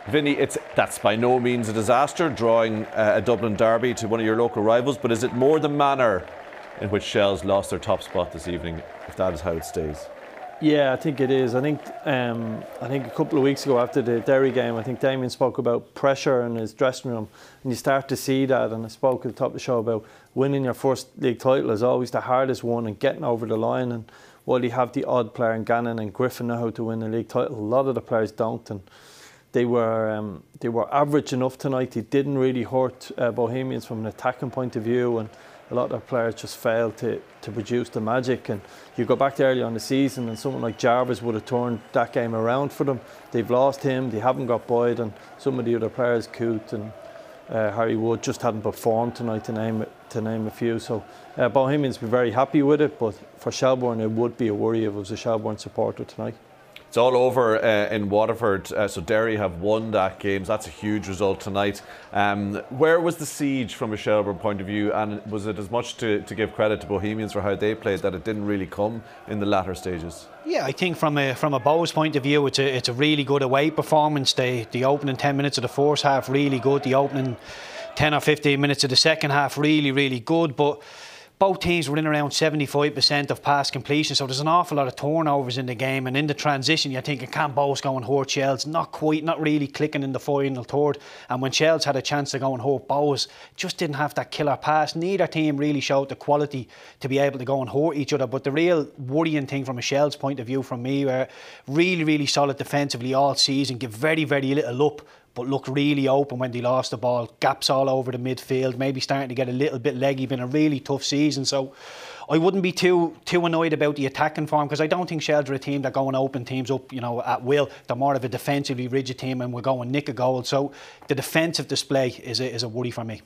Vinny, that's by no means a disaster, drawing a Dublin derby to one of your local rivals, but is it more the manner in which Shels lost their top spot this evening, if that is how it stays? Yeah, I think it is. I think a couple of weeks ago after the Derry game, I think Damien spoke about pressure in his dressing room, and you start to see that. And I spoke at the top of the show about winning your first league title is always the hardest one, and getting over the line. And while you have the odd player in Gannon and Griffin know how to win a league title, a lot of the players don't. And they were average enough tonight. They didn't really hurt Bohemians from an attacking point of view, and a lot of their players just failed to produce the magic. And you go back to early on the season, and someone like Jarvis would have turned that game around for them. They've lost him. They haven't got Boyd, and some of the other players, Coote and Harry Wood, just hadn't performed tonight, to name a few. So Bohemians be very happy with it, but for Shelbourne it would be a worry if it was a Shelbourne supporter tonight. It's all over in Waterford, so Derry have won that game, so that's a huge result tonight. Where was the siege from a Shelbourne point of view, and was it as much to give credit to Bohemians for how they played that it didn't really come in the latter stages? Yeah, I think from a Bows point of view, it's a really good away performance. The opening 10 minutes of the first half really good, the opening 10 or 15 minutes of the second half really, really good, but both teams were in around 75% of pass completion, so there's an awful lot of turnovers in the game. And in the transition, you're thinking, can Bows go and hurt Shels? Not quite, not really clicking in the final third. And when Shels had a chance to go and hurt Bows, just didn't have that killer pass. Neither team really showed the quality to be able to go and hurt each other. But the real worrying thing from a Shels point of view, from me, were really, really solid defensively all season, give very, very little up, but looked really open when they lost the ball. Gaps all over the midfield, maybe starting to get a little bit leggy. Been a really tough season, so I wouldn't be too annoyed about the attacking form, because I don't think Shels are a team that go and open teams up, at will. They're more of a defensively rigid team, and we're going nick a goal. So the defensive display is a worry for me.